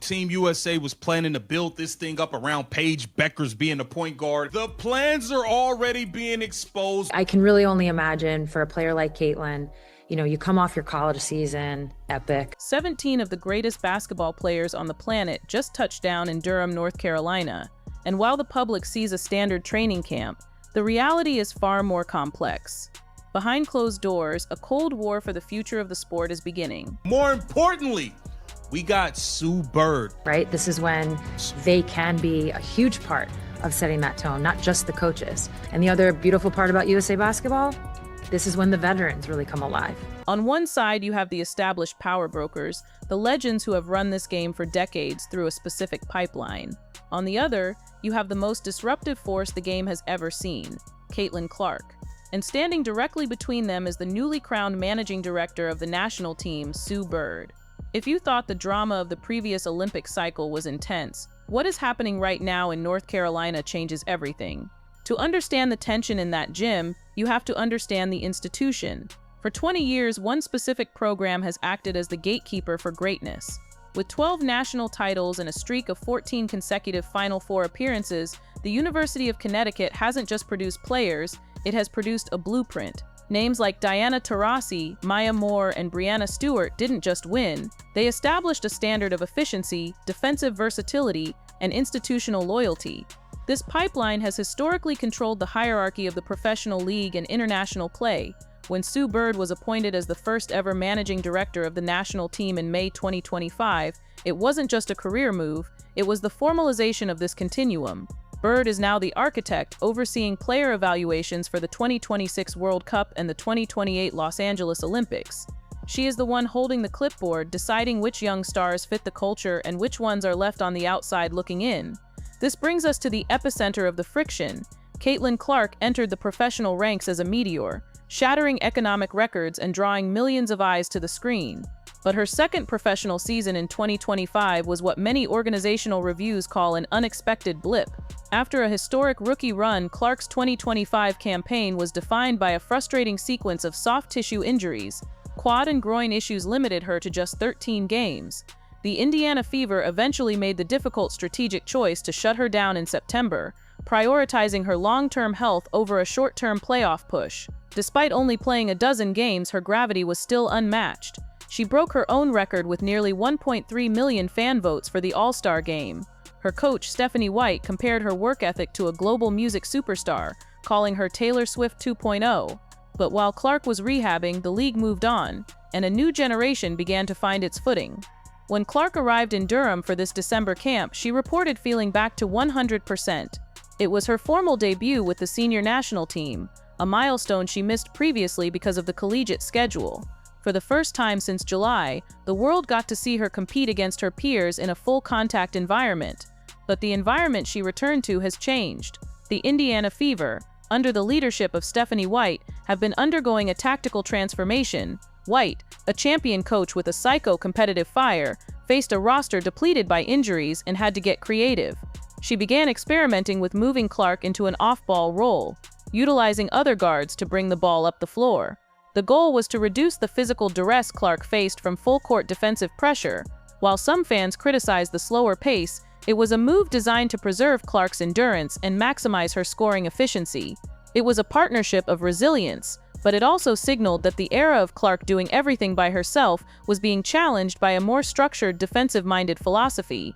Team USA was planning to build this thing up around Paige Bueckers being the point guard. The plans are already being exposed. I can really only imagine for a player like Caitlyn, you come off your college season, epic. 17 of the greatest basketball players on the planet just touched down in Durham, North Carolina. And while the public sees a standard training camp, the reality is far more complex. Behind closed doors, a cold war for the future of the sport is beginning. More importantly, we got Sue Bird. Right? This is when they can be a huge part of setting that tone, not just the coaches. And the other beautiful part about USA basketball, this is when the veterans really come alive. On one side, you have the established power brokers, the legends who have run this game for decades through a specific pipeline. On the other, you have the most disruptive force the game has ever seen, Caitlyn Clark. And standing directly between them is the newly crowned managing director of the national team, Sue Bird. If you thought the drama of the previous Olympic cycle was intense, what is happening right now in North Carolina changes everything. To understand the tension in that gym, you have to understand the institution. For 20 years, one specific program has acted as the gatekeeper for greatness. With 12 national titles and a streak of 14 consecutive Final Four appearances, the University of Connecticut hasn't just produced players, it has produced a blueprint. Names like Diana Taurasi, Maya Moore, and Brianna Stewart didn't just win, they established a standard of efficiency, defensive versatility, and institutional loyalty. This pipeline has historically controlled the hierarchy of the professional league and international play. When Sue Bird was appointed as the first ever managing director of the national team in May 2025, it wasn't just a career move, it was the formalization of this continuum. Bird is now the architect overseeing player evaluations for the 2026 World Cup and the 2028 Los Angeles Olympics. She is the one holding the clipboard, deciding which young stars fit the culture and which ones are left on the outside looking in. This brings us to the epicenter of the friction. Caitlyn Clark entered the professional ranks as a meteor, shattering economic records and drawing millions of eyes to the screen. But her second professional season in 2025 was what many organizational reviews call an unexpected blip. After a historic rookie run, Clark's 2025 campaign was defined by a frustrating sequence of soft tissue injuries. Quad and groin issues limited her to just 13 games. The Indiana Fever eventually made the difficult strategic choice to shut her down in September, prioritizing her long-term health over a short-term playoff push. Despite only playing a dozen games, her gravity was still unmatched. She broke her own record with nearly 1.3 million fan votes for the All-Star Game. Her coach, Stephanie White, compared her work ethic to a global music superstar, calling her Taylor Swift 2.0. But while Clark was rehabbing, the league moved on, and a new generation began to find its footing. When Clark arrived in Durham for this December camp, she reported feeling back to 100%. It was her formal debut with the senior national team, a milestone she missed previously because of the collegiate schedule. For the first time since July, the world got to see her compete against her peers in a full-contact environment. But the environment she returned to has changed. The Indiana Fever, under the leadership of Stephanie White, have been undergoing a tactical transformation. White, a champion coach with a psycho-competitive fire, faced a roster depleted by injuries and had to get creative. She began experimenting with moving Clark into an off-ball role, utilizing other guards to bring the ball up the floor. The goal was to reduce the physical duress Clark faced from full-court defensive pressure. While some fans criticized the slower pace, it was a move designed to preserve Clark's endurance and maximize her scoring efficiency. It was a partnership of resilience, but it also signaled that the era of Clark doing everything by herself was being challenged by a more structured, defensive-minded philosophy.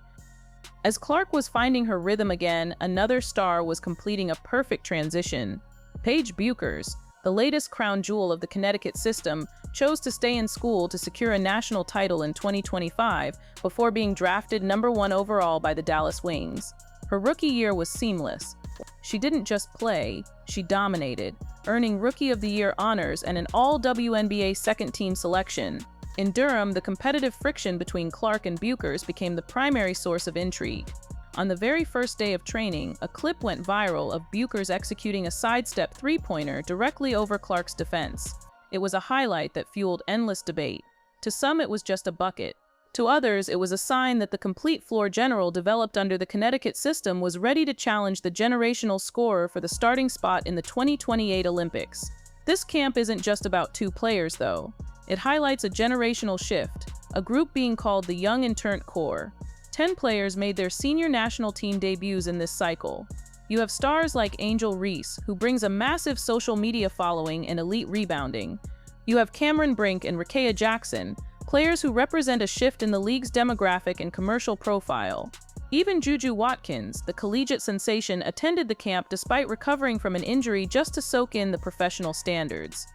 As Clark was finding her rhythm again, another star was completing a perfect transition. Paige Bueckers, the latest crown jewel of the Connecticut system, chose to stay in school to secure a national title in 2025 before being drafted #1 overall by the Dallas Wings. Her rookie year was seamless. She didn't just play, she dominated, earning Rookie of the Year honors and an all-WNBA second-team selection. In Durham, the competitive friction between Clark and Bueckers became the primary source of intrigue. On the very first day of training, a clip went viral of Bueckers executing a sidestep three-pointer directly over Clark's defense. It was a highlight that fueled endless debate. To some, it was just a bucket. To others, it was a sign that the complete floor general developed under the Connecticut system was ready to challenge the generational scorer for the starting spot in the 2028 Olympics. This camp isn't just about two players, though. It highlights a generational shift, a group being called the Young and Turnt Core. 10 players made their senior national team debuts in this cycle. You have stars like Angel Reese, who brings a massive social media following and elite rebounding. You have Cameron Brink and Rickea Jackson, players who represent a shift in the league's demographic and commercial profile. Even Juju Watkins, the collegiate sensation, attended the camp despite recovering from an injury just to soak in the professional standards.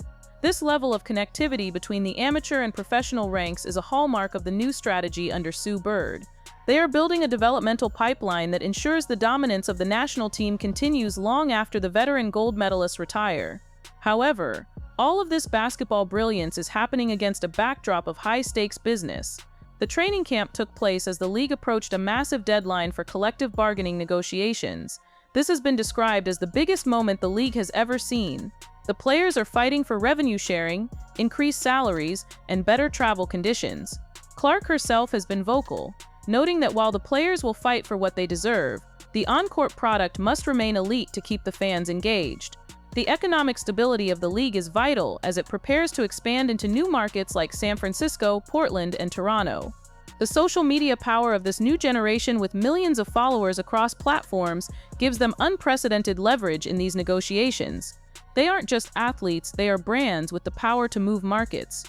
This level of connectivity between the amateur and professional ranks is a hallmark of the new strategy under Sue Bird. They are building a developmental pipeline that ensures the dominance of the national team continues long after the veteran gold medalists retire. However, all of this basketball brilliance is happening against a backdrop of high-stakes business. The training camp took place as the league approached a massive deadline for collective bargaining negotiations. This has been described as the biggest moment the league has ever seen. The players are fighting for revenue sharing, increased salaries, and better travel conditions. Clark herself has been vocal, noting that while the players will fight for what they deserve, the on-court product must remain elite to keep the fans engaged. The economic stability of the league is vital as it prepares to expand into new markets like San Francisco, Portland, and Toronto. The social media power of this new generation with millions of followers across platforms gives them unprecedented leverage in these negotiations. They aren't just athletes, they are brands with the power to move markets.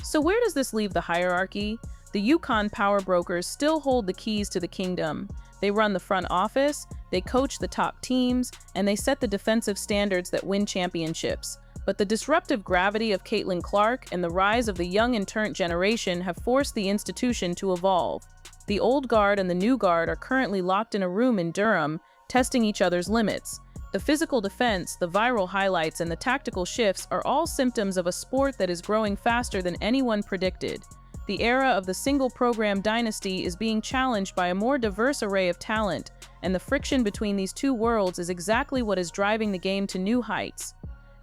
So where does this leave the hierarchy? The UConn power brokers still hold the keys to the kingdom. They run the front office, they coach the top teams, and they set the defensive standards that win championships. But the disruptive gravity of Caitlyn Clark and the rise of the young and turnt generation have forced the institution to evolve. The old guard and the new guard are currently locked in a room in Durham, testing each other's limits. The physical defense, the viral highlights, and the tactical shifts are all symptoms of a sport that is growing faster than anyone predicted. The era of the single-program dynasty is being challenged by a more diverse array of talent, and the friction between these two worlds is exactly what is driving the game to new heights.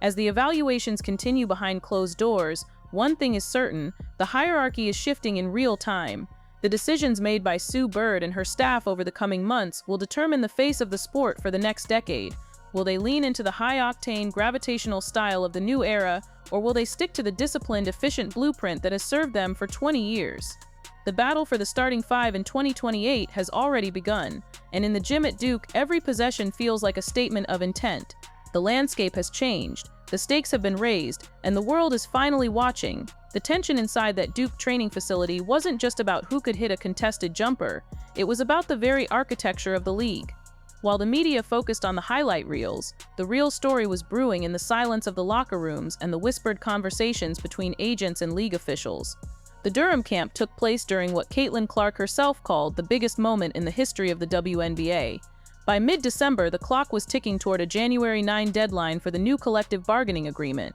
As the evaluations continue behind closed doors, one thing is certain: the hierarchy is shifting in real time. The decisions made by Sue Bird and her staff over the coming months will determine the face of the sport for the next decade. Will they lean into the high-octane, gravitational style of the new era, or will they stick to the disciplined, efficient blueprint that has served them for 20 years? The battle for the starting five in 2028 has already begun, and in the gym at Duke, every possession feels like a statement of intent. The landscape has changed, the stakes have been raised, and the world is finally watching. The tension inside that Duke training facility wasn't just about who could hit a contested jumper, it was about the very architecture of the league. While the media focused on the highlight reels, the real story was brewing in the silence of the locker rooms and the whispered conversations between agents and league officials. The Durham camp took place during what Caitlyn Clark herself called the biggest moment in the history of the WNBA. By mid-December, the clock was ticking toward a January 9 deadline for the new collective bargaining agreement.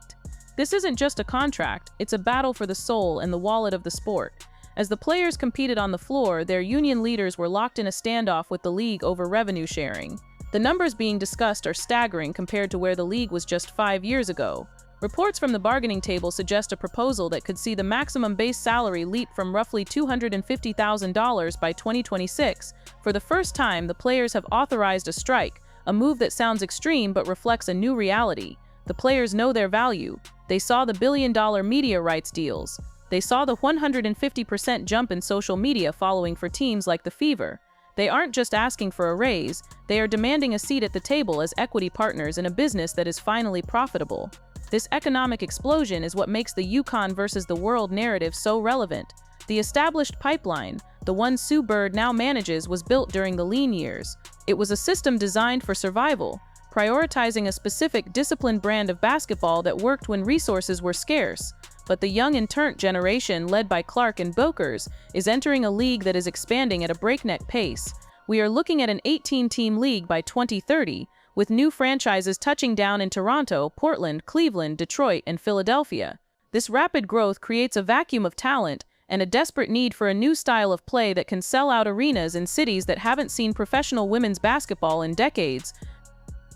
This isn't just a contract, it's a battle for the soul and the wallet of the sport. As the players competed on the floor, their union leaders were locked in a standoff with the league over revenue sharing. The numbers being discussed are staggering compared to where the league was just 5 years ago. Reports from the bargaining table suggest a proposal that could see the maximum base salary leap from roughly $250,000 by 2026. For the first time, the players have authorized a strike, a move that sounds extreme but reflects a new reality. The players know their value. They saw the billion-dollar media rights deals. They saw the 150% jump in social media following for teams like the Fever. They aren't just asking for a raise, they are demanding a seat at the table as equity partners in a business that is finally profitable. This economic explosion is what makes the UConn versus the world narrative so relevant. The established pipeline, the one Sue Bird now manages, was built during the lean years. It was a system designed for survival, prioritizing a specific disciplined brand of basketball that worked when resources were scarce. But the young and turnt generation, led by Clark and Bueckers, is entering a league that is expanding at a breakneck pace. We are looking at an 18-team league by 2030, with new franchises touching down in Toronto, Portland, Cleveland, Detroit, and Philadelphia. This rapid growth creates a vacuum of talent and a desperate need for a new style of play that can sell out arenas in cities that haven't seen professional women's basketball in decades.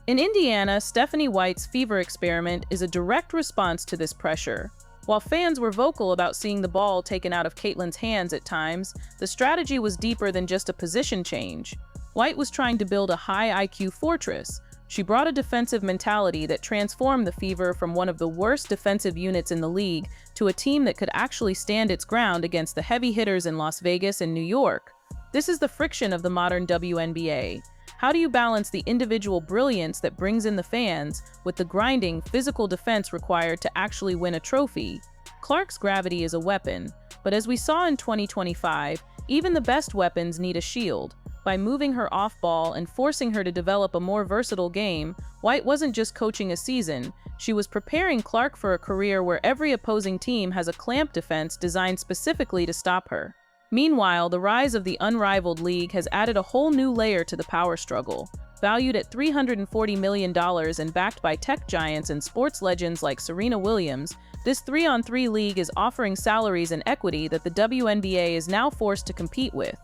In Indiana, Stephanie White's Fever experiment is a direct response to this pressure. While fans were vocal about seeing the ball taken out of Caitlyn's hands at times, the strategy was deeper than just a position change. White was trying to build a high IQ fortress. She brought a defensive mentality that transformed the Fever from one of the worst defensive units in the league to a team that could actually stand its ground against the heavy hitters in Las Vegas and New York. This is the friction of the modern WNBA. How do you balance the individual brilliance that brings in the fans with the grinding, physical defense required to actually win a trophy? Clark's gravity is a weapon, but as we saw in 2025, even the best weapons need a shield. By moving her off-ball and forcing her to develop a more versatile game, White wasn't just coaching a season, she was preparing Clark for a career where every opposing team has a clamp defense designed specifically to stop her. Meanwhile, the rise of the unrivaled league has added a whole new layer to the power struggle. Valued at $340 million and backed by tech giants and sports legends like Serena Williams, this 3-on-3 league is offering salaries and equity that the WNBA is now forced to compete with.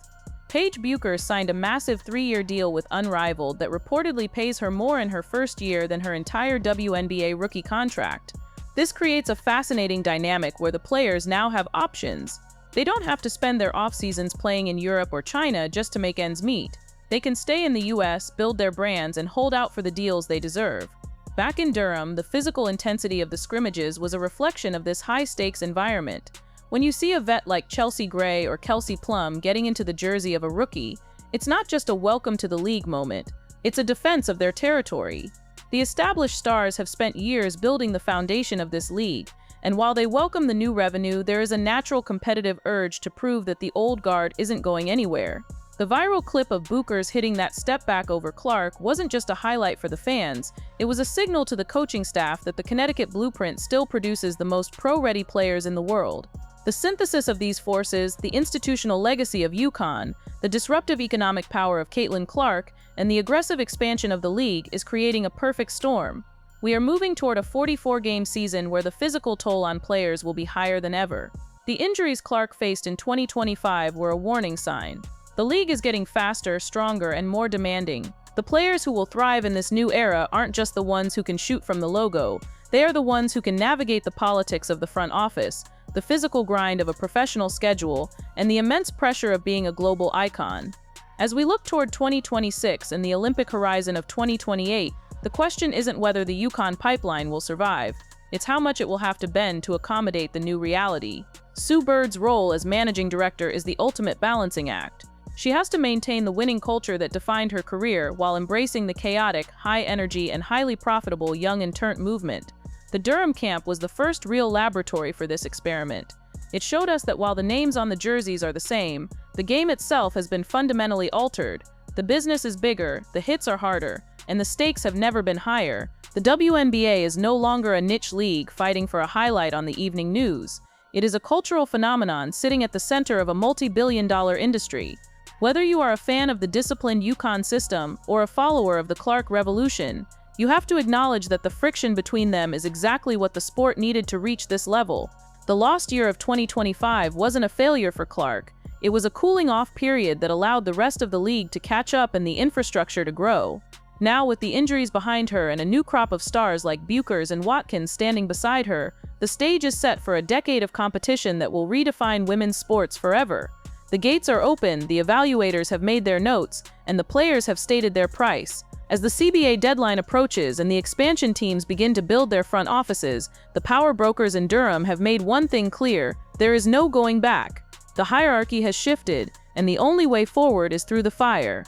Paige Bueckers signed a massive 3-year deal with Unrivaled that reportedly pays her more in her first year than her entire WNBA rookie contract. This creates a fascinating dynamic where the players now have options. They don't have to spend their off-seasons playing in Europe or China just to make ends meet. They can stay in the US, build their brands, and hold out for the deals they deserve. Back in Durham, the physical intensity of the scrimmages was a reflection of this high-stakes environment. When you see a vet like Chelsea Gray or Kelsey Plum getting into the jersey of a rookie, it's not just a welcome to the league moment, it's a defense of their territory. The established stars have spent years building the foundation of this league, and while they welcome the new revenue, there is a natural competitive urge to prove that the old guard isn't going anywhere. The viral clip of Bueckers hitting that step back over Clark wasn't just a highlight for the fans, it was a signal to the coaching staff that the Connecticut blueprint still produces the most pro-ready players in the world. The synthesis of these forces, the institutional legacy of UConn, the disruptive economic power of Caitlyn Clark, and the aggressive expansion of the league is creating a perfect storm. We are moving toward a 44-game season where the physical toll on players will be higher than ever. The injuries Clark faced in 2025 were a warning sign. The league is getting faster, stronger, and more demanding. The players who will thrive in this new era aren't just the ones who can shoot from the logo. They are the ones who can navigate the politics of the front office, the physical grind of a professional schedule, and the immense pressure of being a global icon. As we look toward 2026 and the Olympic horizon of 2028, the question isn't whether the UConn pipeline will survive. It's how much it will have to bend to accommodate the new reality. Sue Bird's role as managing director is the ultimate balancing act. She has to maintain the winning culture that defined her career while embracing the chaotic, high-energy, and highly profitable young and turnt movement. The Durham camp was the first real laboratory for this experiment. It showed us that while the names on the jerseys are the same, the game itself has been fundamentally altered. The business is bigger, the hits are harder, and the stakes have never been higher. The WNBA is no longer a niche league fighting for a highlight on the evening news. It is a cultural phenomenon sitting at the center of a multi-billion-dollar industry. Whether you are a fan of the disciplined UConn system or a follower of the Clark revolution, you have to acknowledge that the friction between them is exactly what the sport needed to reach this level. The lost year of 2025 wasn't a failure for Clark. It was a cooling-off period that allowed the rest of the league to catch up and the infrastructure to grow. Now, with the injuries behind her and a new crop of stars like Bueckers and Watkins standing beside her, the stage is set for a decade of competition that will redefine women's sports forever. The gates are open, the evaluators have made their notes, and the players have stated their price. As the CBA deadline approaches and the expansion teams begin to build their front offices, the power brokers in Durham have made one thing clear: there is no going back. The hierarchy has shifted, and the only way forward is through the fire.